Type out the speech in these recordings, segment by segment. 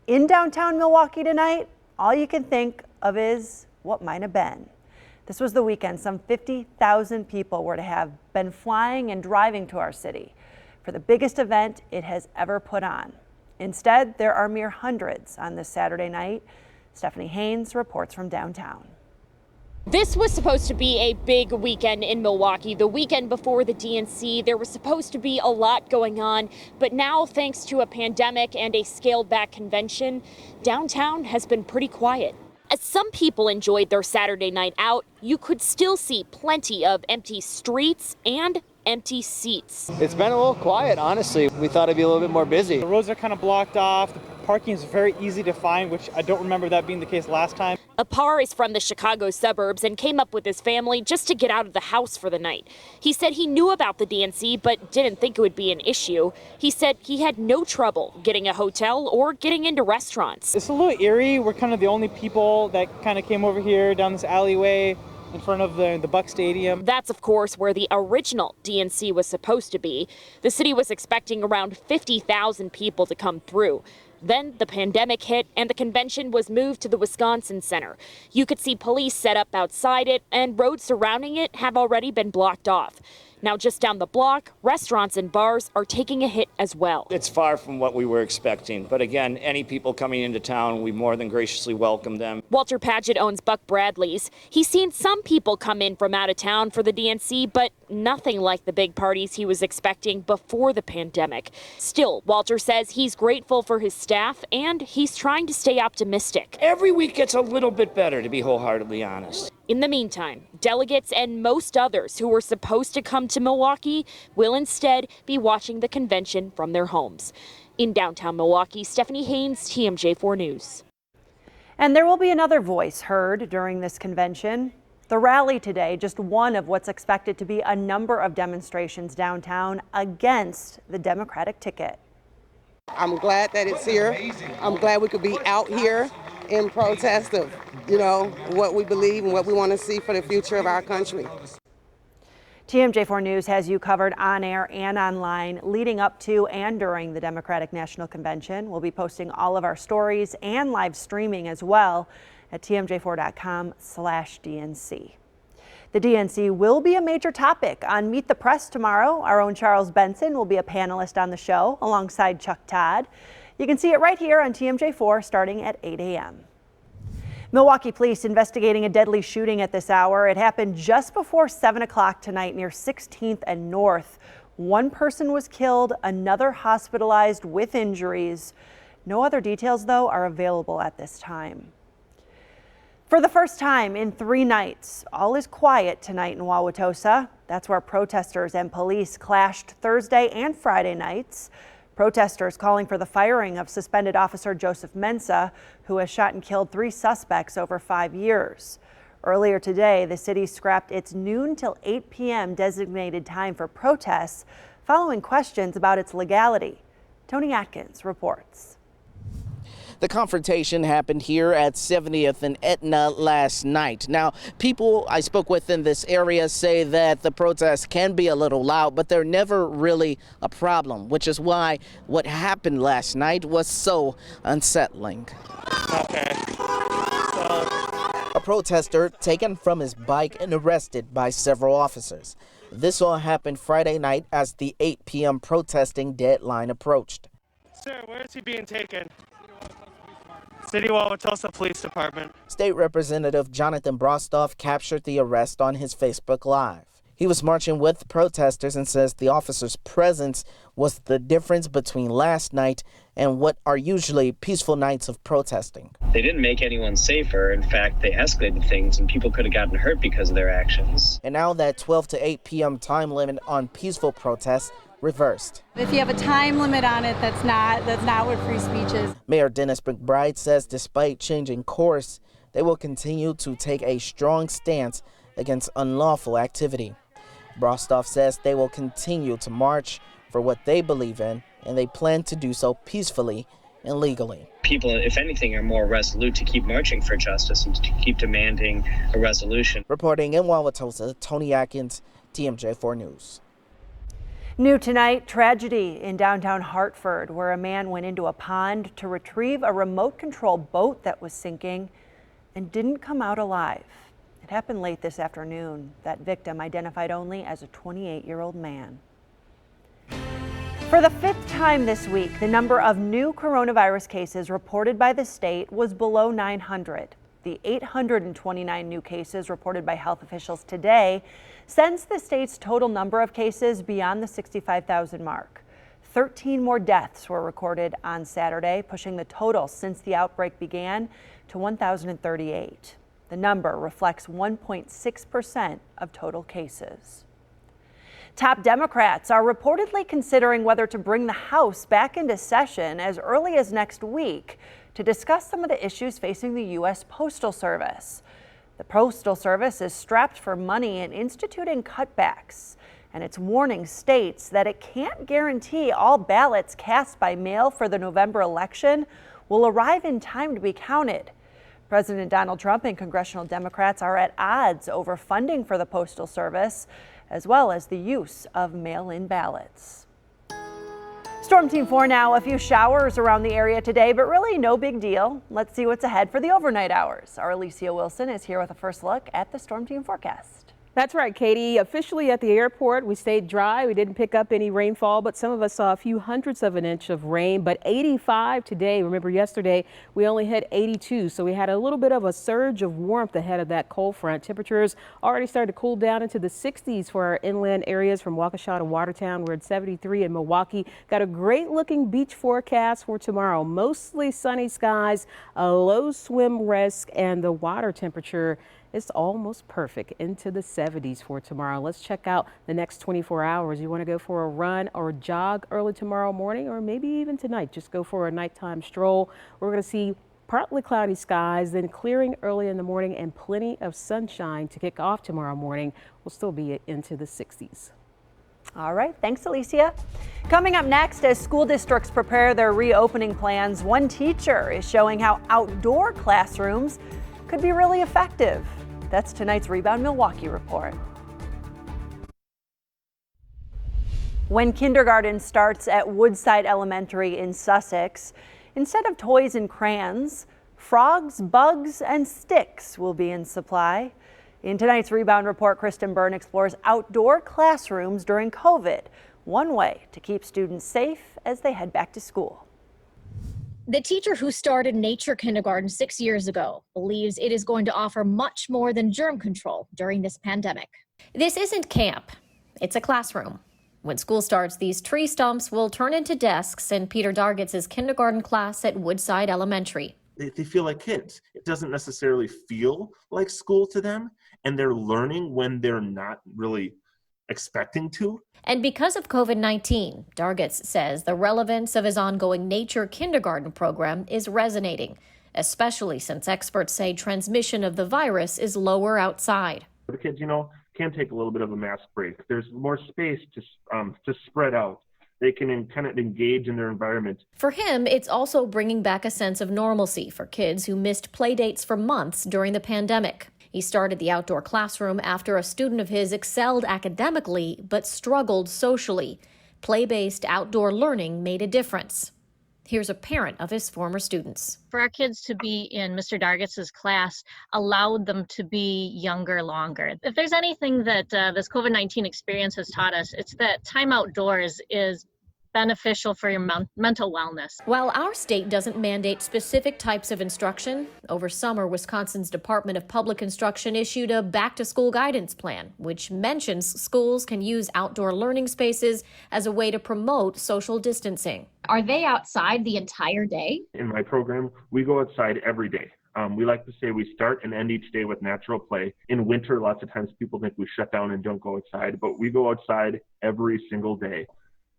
in downtown Milwaukee tonight, all you can think of is what might have been. This was the weekend some 50,000 people were to have been flying and driving to our city for the biggest event it has ever put on. Instead, there are mere hundreds on this Saturday night. Stephanie Haynes reports from downtown. This was supposed to be a big weekend in Milwaukee. The weekend before the DNC, there was supposed to be a lot going on, but now, thanks to a pandemic and a scaled-back convention, downtown has been pretty quiet. As some people enjoyed their Saturday night out, you could still see plenty of empty streets and empty seats. It's been a little quiet, honestly. We thought it'd be a little bit more busy. The roads are kind of blocked off. The parking is very easy to find, which I don't remember that being the case last time. Apar is from the Chicago suburbs and came up with his family just to get out of the house for the night. He said he knew about the DNC, but didn't think it would be an issue. He said he had no trouble getting a hotel or getting into restaurants. It's a little eerie. We're kind of the only people that kind of came over here down this alleyway in front of the Buck Stadium. That's, of course, where the original DNC was supposed to be. The city was expecting around 50,000 people to come through. Then the pandemic hit and the convention was moved to the Wisconsin Center. You could see police set up outside it, and roads surrounding it have already been blocked off. Now, just down the block, restaurants and bars are taking a hit as well. It's far from what we were expecting. But again, any people coming into town, we more than graciously welcome them. Walter Padgett owns Buck Bradley's. He's seen some people come in from out of town for the DNC, but nothing like the big parties he was expecting before the pandemic. Still, Walter says he's grateful for his staff and he's trying to stay optimistic. Every week gets a little bit better, to be wholeheartedly honest. In the meantime, delegates and most others who were supposed to come to Milwaukee will instead be watching the convention from their homes. In downtown Milwaukee, Stephanie Haynes, TMJ4 News. And there will be another voice heard during this convention. The rally today, just one of what's expected to be a number of demonstrations downtown against the Democratic ticket. I'm glad that it's here. I'm glad we could be out here in protest of, what we believe and what we want to see for the future of our country. TMJ4 News has you covered on air and online leading up to and during the Democratic National Convention. We'll be posting all of our stories and live streaming as well at tmj4.com/DNC. The DNC will be a major topic on Meet the Press tomorrow. Our own Charles Benson will be a panelist on the show alongside Chuck Todd. You can see it right here on TMJ4 starting at 8 a.m. Milwaukee police investigating a deadly shooting at this hour. It happened just before 7 o'clock tonight near 16th and North. One person was killed, another hospitalized with injuries. No other details, though, are available at this time. For the first time in 3 nights, all is quiet tonight in Wauwatosa. That's where protesters and police clashed Thursday and Friday nights. Protesters calling for the firing of suspended Officer Joseph Mensah, who has shot and killed 3 suspects over 5 years. Earlier today, the city scrapped its noon till 8 p.m. designated time for protests following questions about its legality. Tony Atkins reports. The confrontation happened here at 70th and Etna last night. Now, people I spoke with in this area say that the protests can be a little loud, but they're never really a problem, which is why what happened last night was so unsettling. Okay. A protester taken from his bike and arrested by several officers. This all happened Friday night as the 8 p.m. protesting deadline approached. Sir, where is he being taken? City Wauwatosa Police Department. State Representative Jonathan Brostoff captured the arrest on his Facebook Live. He was marching with protesters and says the officer's presence was the difference between last night and what are usually peaceful nights of protesting. They didn't make anyone safer. In fact, they escalated things and people could have gotten hurt because of their actions. And now that 12 to 8 p.m. time limit on peaceful protests reversed. If you have a time limit on it, that's not what free speech is. Mayor Dennis McBride says despite changing course, they will continue to take a strong stance against unlawful activity. Brostoff says they will continue to march for what they believe in, and they plan to do so peacefully and legally. People, if anything, are more resolute to keep marching for justice and to keep demanding a resolution. Reporting in Wauwatosa, Tony Atkins, TMJ4 News. New tonight, tragedy in downtown Hartford, where a man went into a pond to retrieve a remote control boat that was sinking and didn't come out alive. It happened late this afternoon. That victim identified only as a 28-year-old man. For the 5th time this week, the number of new coronavirus cases reported by the state was below 900. The 829 new cases reported by health officials today sends the state's total number of cases beyond the 65,000 mark. 13 more deaths were recorded on Saturday, pushing the total since the outbreak began to 1,038. The number reflects 1.6% of total cases. Top Democrats are reportedly considering whether to bring the House back into session as early as next week to discuss some of the issues facing the U.S. Postal Service. The Postal Service is strapped for money and instituting cutbacks, and its warning states that it can't guarantee all ballots cast by mail for the November election will arrive in time to be counted. President Donald Trump and congressional Democrats are at odds over funding for the Postal Service, as well as the use of mail-in ballots. Storm Team 4 now. A few showers around the area today, but really no big deal. Let's see what's ahead for the overnight hours. Our Alicia Wilson is here with a first look at the Storm Team forecast. That's right, Katie. Officially at the airport, we stayed dry. We didn't pick up any rainfall, but some of us saw a few hundredths of an inch of rain. But 85 today. Remember, yesterday we only hit 82, so we had a little bit of a surge of warmth ahead of that cold front. Temperatures already started to cool down into the 60s for our inland areas from Waukesha to Watertown. We're at 73 in Milwaukee. Got a great looking beach forecast for tomorrow. Mostly sunny skies, a low swim risk, and the water temperature is almost perfect into the 70s for tomorrow. Let's check out the next 24 hours. You want to go for a run or jog early tomorrow morning, or maybe even tonight, just go for a nighttime stroll. We're going to see partly cloudy skies, then clearing early in the morning and plenty of sunshine to kick off tomorrow morning. We'll still be into the 60s. All right, thanks, Alicia. Coming up next, as school districts prepare their reopening plans, one teacher is showing how outdoor classrooms could be really effective. That's tonight's Rebound Milwaukee report. When kindergarten starts at Woodside Elementary in Sussex, instead of toys and crayons, frogs, bugs, and sticks will be in supply. In tonight's Rebound report, Kristen Byrne explores outdoor classrooms during COVID, one way to keep students safe as they head back to school. The teacher who started nature kindergarten 6 years ago believes it is going to offer much more than germ control during this pandemic. This isn't camp, it's a classroom. When school starts, these tree stumps will turn into desks in Peter Dargitz's kindergarten class at Woodside Elementary. They feel like kids. It doesn't necessarily feel like school to them, and they're learning when they're not really expecting to. And because of COVID-19, Dargitz says the relevance of his ongoing nature kindergarten program is resonating, especially since experts say transmission of the virus is lower outside. The kids, can take a little bit of a mask break. There's more space to spread out. They can kind of engage in their environment. For him, it's also bringing back a sense of normalcy for kids who missed play dates for months during the pandemic. He started the outdoor classroom after a student of his excelled academically but struggled socially. Play-based outdoor learning made a difference. Here's a parent of his former students. For our kids to be in Mr. Dargitz's class allowed them to be younger longer. If there's anything that this COVID-19 experience has taught us, it's that time outdoors is beneficial for your mental wellness. While our state doesn't mandate specific types of instruction, over summer, Wisconsin's Department of Public Instruction issued a back-to-school guidance plan, which mentions schools can use outdoor learning spaces as a way to promote social distancing. Are they outside the entire day? In my program, we go outside every day. We like to say we start and end each day with natural play. In winter, lots of times people think we shut down and don't go outside, but we go outside every single day.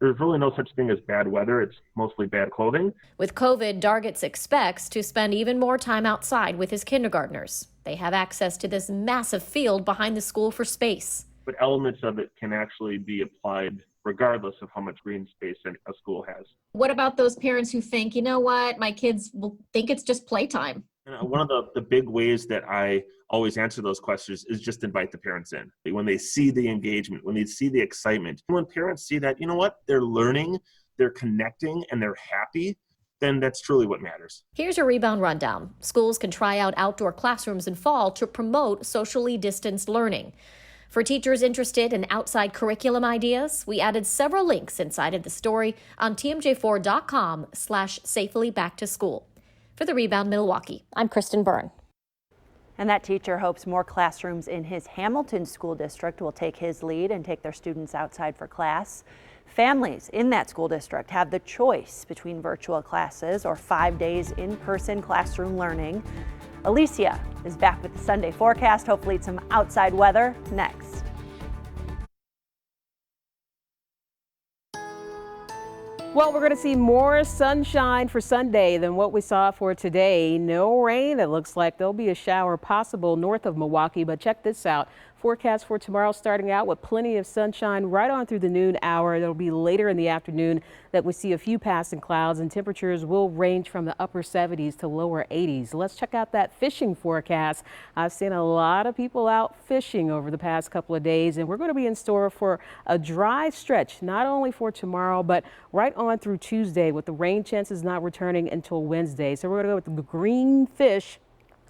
There's really no such thing as bad weather. It's mostly bad clothing. With COVID, Dargitz expects to spend even more time outside with his kindergartners. They have access to this massive field behind the school for space. But elements of it can actually be applied regardless of how much green space a school has. What about those parents who think, you know what, my kids will think it's just playtime? And one of the big ways that I always answer those questions is just invite the parents in. When they see the engagement, when they see the excitement, when parents see that, you know what, they're learning, they're connecting, and they're happy, then that's truly what matters. Here's your rebound rundown. Schools can try out outdoor classrooms in fall to promote socially distanced learning. For teachers interested in outside curriculum ideas, we added several links inside of the story on tmj4.com/safelyback-to-school. For the Rebound Milwaukee, I'm Kristen Byrne. And that teacher hopes more classrooms in his Hamilton school district will take his lead and take their students outside for class. Families in that school district have the choice between virtual classes or 5 days in-person classroom learning. Alicia is back with the Sunday forecast. Hopefully it's some outside weather next. Well, we're going to see more sunshine for Sunday than what we saw for today. No rain. It looks like there'll be a shower possible north of Milwaukee, but check this out. Forecast for tomorrow starting out with plenty of sunshine right on through the noon hour. It'll be later in the afternoon that we see a few passing clouds, and temperatures will range from the upper 70s to lower 80s. Let's check out that fishing forecast. I've seen a lot of people out fishing over the past couple of days, and we're going to be in store for a dry stretch, not only for tomorrow, but right on through Tuesday, with the rain chances not returning until Wednesday. So we're going to go with the green fish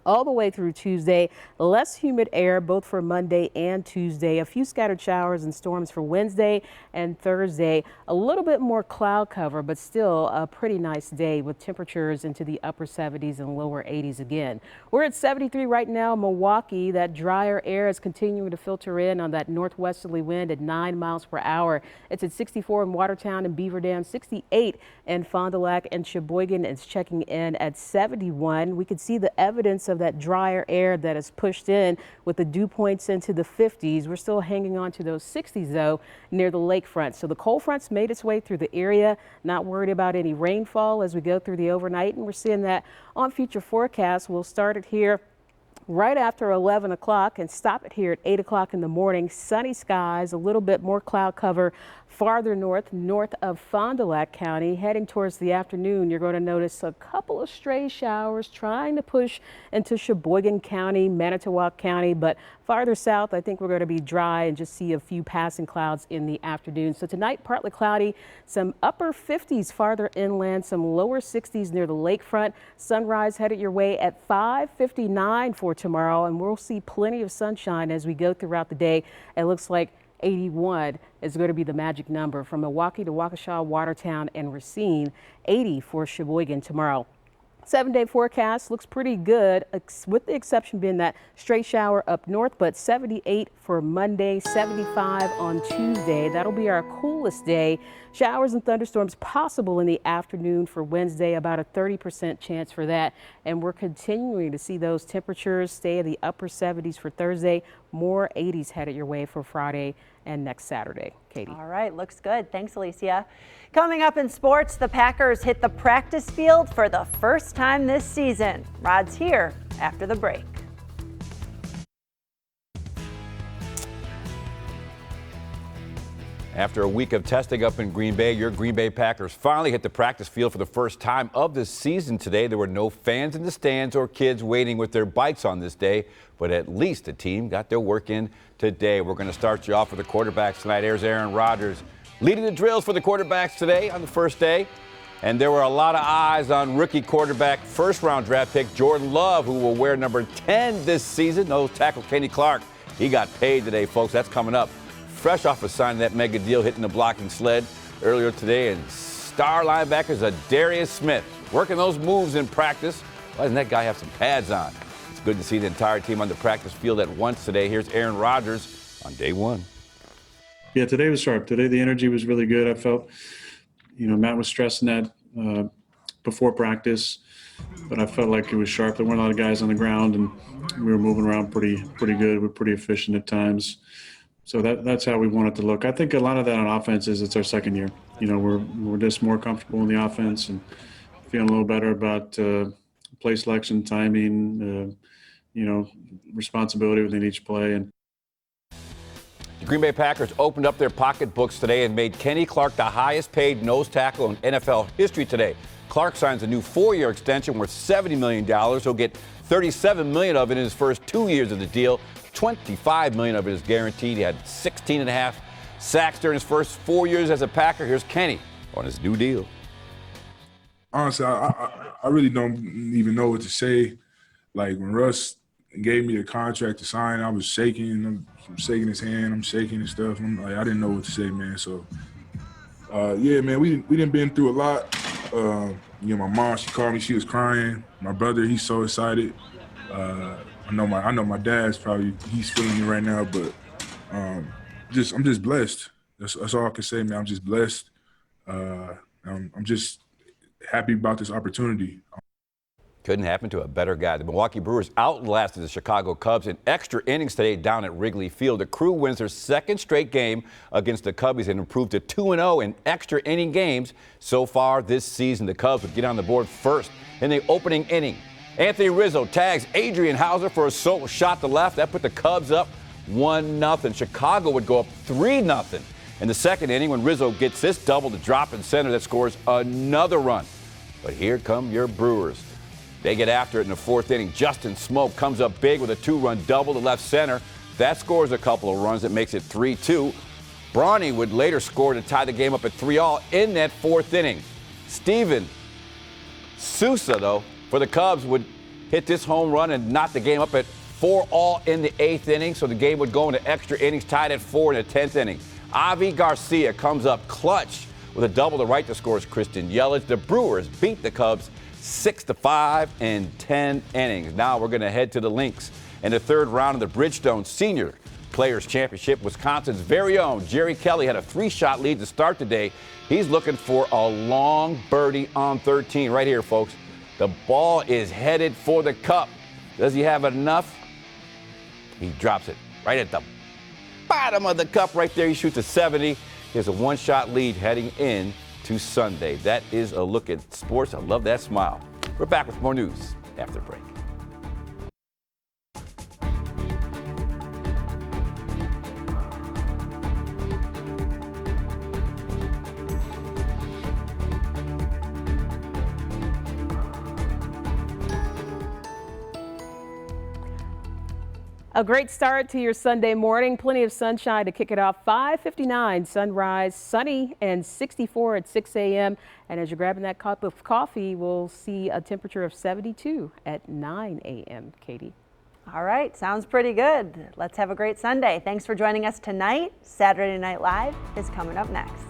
all the way through Tuesday. Less humid air both for Monday and Tuesday. A few scattered showers and storms for Wednesday and Thursday. A little bit more cloud cover, but still a pretty nice day with temperatures into the upper 70s and lower 80s again. We're at 73 right now in Milwaukee. That drier air is continuing to filter in on that northwesterly wind at 9 miles per hour. It's at 64 in Watertown and Beaver Dam, 68 in Fond du Lac, and Sheboygan is checking in at 71. We could see the evidence of that drier air that is pushed in with the dew points into the 50s. We're still hanging on to those 60s though near the lakefront. So the cold front's made its way through the area. Not worried about any rainfall as we go through the overnight, and we're seeing that on future forecasts. We'll start it here right after 11 o'clock and stop it here at 8 o'clock in the morning. Sunny skies, a little bit more cloud cover farther north of Fond du Lac County. Heading towards the afternoon, you're going to notice a couple of stray showers trying to push into Sheboygan County, Manitowoc County, but farther south, I think we're going to be dry and just see a few passing clouds in the afternoon. So tonight, partly cloudy, some upper 50s farther inland, some lower 60s near the lakefront. Sunrise headed your way at 5:59 for tomorrow, and we'll see plenty of sunshine as we go throughout the day. It looks like 81 is going to be the magic number from Milwaukee to Waukesha, Watertown, and Racine. 80 for Sheboygan tomorrow. 7-day forecast looks pretty good, with the exception being that stray shower up north, but 78 for Monday, 75 on Tuesday. That'll be our coolest day. Showers and thunderstorms possible in the afternoon for Wednesday, about a 30% chance for that. And we're continuing to see those temperatures stay in the upper 70s for Thursday. More 80s headed your way for Friday and next Saturday. Katie. All right, looks good. Thanks, Alicia. Coming up in sports, the Packers hit the practice field for the first time this season. Rod's here after the break. After a week of testing up in Green Bay, your Green Bay Packers finally hit the practice field for the first time of the season today. There were no fans in the stands or kids waiting with their bikes on this day, but at least the team got their work in today. We're going to start you off with the quarterbacks tonight. Here's Aaron Rodgers leading the drills for the quarterbacks today on the first day. And there were a lot of eyes on rookie quarterback, first-round draft pick Jordan Love, who will wear number 10 this season. No tackle Kenny Clark. He got paid today, folks. That's coming up. Fresh off of signing that mega deal, hitting the blocking sled earlier today. And star linebackers Darius Smith working those moves in practice. Why doesn't that guy have some pads on? It's good to see the entire team on the practice field at once today. Here's Aaron Rodgers on day one. Yeah, today was sharp. Today the energy was really good. I felt, Matt was stressing that before practice, but I felt like it was sharp. There weren't a lot of guys on the ground, and we were moving around pretty good. We were pretty efficient at times. So that's how we want it to look. I think a lot of that on offense is it's our second year. We're just more comfortable in the offense and feeling a little better about play selection, timing, responsibility within each play. And the Green Bay Packers opened up their pocketbooks today and made Kenny Clark the highest paid nose tackle in NFL history today. Clark signs a new 4-year extension worth $70 million. He'll get $37 million of it in his first 2 years of the deal. $25 million of it is guaranteed. He had 16.5 sacks during his first 4 years as a Packer. Here's Kenny on his new deal. Honestly, I really don't even know what to say. Like, when Russ gave me the contract to sign, I was shaking. I'm shaking his hand. I'm shaking and stuff. I'm like, I didn't know what to say, man. So, yeah, man, we done been through a lot. You know, my mom, she called me. She was crying. My brother, he's so excited. I know my dad's he's feeling it right now. But I'm just blessed. That's all I can say, man. I'm just blessed. I'm just happy about this opportunity. Couldn't happen to a better guy. The Milwaukee Brewers outlasted the Chicago Cubs in extra innings today down at Wrigley Field. The Crew wins their second straight game against the Cubbies and improved to 2-0 in extra inning games so far this season. The Cubs would get on the board first in the opening inning. Anthony Rizzo tags Adrian Hauser for a solo shot to left. That put the Cubs up 1-0. Chicago would go up 3-0 in the second inning when Rizzo gets this double to drop in center that scores another run. But here come your Brewers. They get after it in the fourth inning. Justin Smoke comes up big with a 2-run double to left center. That scores a couple of runs that makes it 3-2. Bronny would later score to tie the game up at 3-all in that fourth inning. Steven Sousa, though, for the Cubs would hit this home run and knock the game up at 4-all in the eighth inning. So the game would go into extra innings, tied at 4 in the 10th inning. Avi Garcia comes up clutch with a double to right that scores Christian Yelich. The Brewers beat the Cubs 6-5 in 10 innings. Now we're going to head to the links in the third round of the Bridgestone Senior Players Championship. Wisconsin's very own Jerry Kelly had a 3-shot lead to start the day. He's looking for a long birdie on 13 right here, folks. The ball is headed for the cup. Does he have enough? He drops it right at the bottom of the cup right there. He shoots a 70. He has a 1-shot lead heading in to Sunday. That is a look at sports. I love that smile. We're back with more news after the break. A great start to your Sunday morning. Plenty of sunshine to kick it off. 5:59 sunrise, sunny and 64 at 6 a.m. And as you're grabbing that cup of coffee, we'll see a temperature of 72 at 9 a.m. Katie. All right, sounds pretty good. Let's have a great Sunday. Thanks for joining us tonight. Saturday Night Live is coming up next.